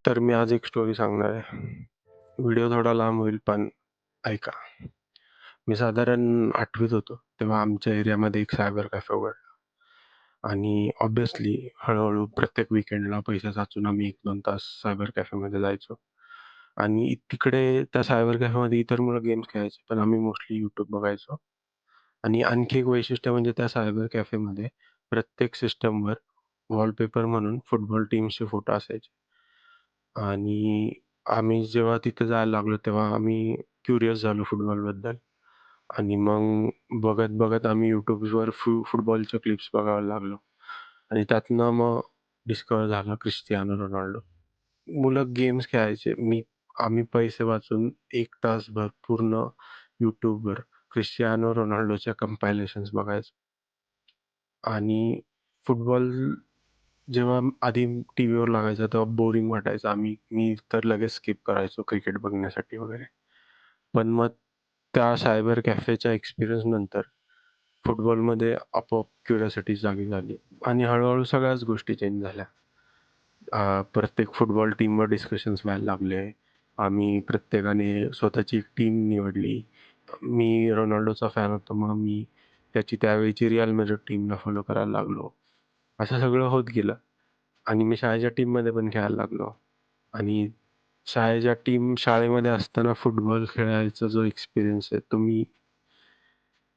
तर मी आज एक स्टोरी सांगणार आहे. व्हिडिओ थोडा लांब होईल पण ऐका. मी साधारण 8वीत होतो, तेव्हा आमच्या एरियामध्ये एक सायबर कॅफे उघडला आणि ऑब्व्हियसली हळू-हळू प्रत्येक वीकेंडला पैसे साचून आम्ही 1-2 तास सायबर कॅफेमध्ये जायचो आणि तिकडे त्या सायबर कॅफेमध्ये इतर मुलं गेम्स खेळायचे, पण आम्ही मोस्टली YouTube बघायचो. आणि आणखी एक वैशिष्ट्य म्हणजे त्या सायबर कॅफेमध्ये प्रत्येक सिस्टमवर वॉलपेपर म्हणून फुटबॉल टीम्सचे फोटो असायचे. आणि आम्ही जेव्हा तिथे जायला लागलो, तेव्हा आम्ही क्युरियस झालो फुटबॉलबद्दल आणि मग बघत-बघत आम्ही YouTubeवर फुटबॉलच्या क्लिप्स बघायला लागलो आणि त्यातनं मग डिस्कव्हर झाला क्रिस्टियानो रोनाल्डो. मुलं गेम्स खेळायचे. आम्ही पैसे वाचून 1 तासभर पूर्ण YouTubeवर क्रिस्टियानो रोनाल्डोच्या कंपायलेशन्स बघायचो आणि फुटबॉल जेव्हा आधी टीव्हीवर लागायचा तेव्हा बोरिंग वाटायचं. मी तर लगेच स्किप करायचो क्रिकेट बघण्यासाठी वगैरे. पण मग त्या सायबर कॅफेच्या एक्सपिरियन्स नंतर फुटबॉलमध्ये आपोआप क्युरिओसिटी जागी झाली आणि हळू सगळ्याच गोष्टी चेंज झाल्या. प्रत्येक फुटबॉल टीमवर डिस्कशन्स व्हायला लागले. आम्ही प्रत्येकाने स्वतःची एक टीम निवडली. मी रोनाल्डोचा फॅन होतो, मग मी त्याची त्यावेळची रिअल मॅड्रिड टीमला फॉलो करायला लागलो. असं सगळं होत गेलं आणि मी शाळेच्या टीममध्ये पण खेळायला लागलो आणि शाळेमध्ये असताना फुटबॉल खेळायचा जो एक्सपिरियन्स आहे, तो मी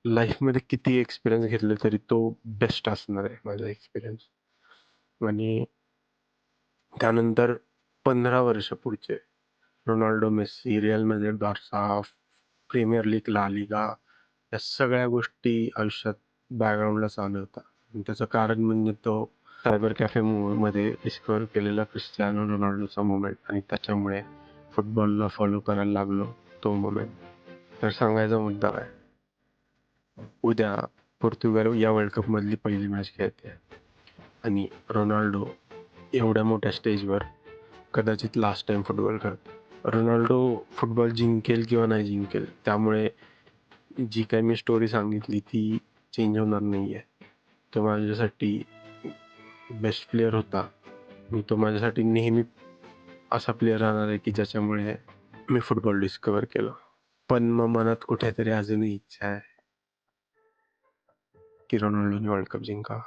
लाईफमध्ये किती एक्सपिरियन्स घेतले तरी तो बेस्ट असणार आहे माझा एक्सपिरियन्स. आणि त्यानंतर 15 वर्ष पुढचे Ronaldo, Messi, Real Madrid, Barca, premier league, La Liga या सगळ्या गोष्टी आयुष्यात बॅकग्राऊंडला चालू होता. आणि त्याचं कारण म्हणजे तो सायबर कॅफे मध्ये डिस्कव्हर केलेला क्रिस्टियानो रोनाल्डोचा मोमेंट आणि त्याच्यामुळे फुटबॉलला फॉलो करायला लागलो तो मोमेंट. तर सांगायचा मुद्दा काय, उद्या पोर्तुगाल या वर्ल्ड कप मधली पहिली मॅच खेळते आणि रोनाल्डो एवढ्या मोठ्या स्टेजवर कदाचित लास्ट टाइम फुटबॉल खेळतो. रोनाल्डो फुटबॉल जिंकेल किंवा नाही जिंकेल, त्यामुळे जी काही मी स्टोरी सांगितली ती चेंज होणार नाहीये. तो माझ्यासाठी बेस्ट प्लेयर होता. तो माझ्यासाठी नेहमी असा प्लेयर राहणार आहे की ज्याच्यामुळे मी फुटबॉल डिस्कव्हर केलं. पण मग मनात कुठेतरी अजूनही इच्छा आहे की रोनाल्डोने वर्ल्ड कप जिंकावा.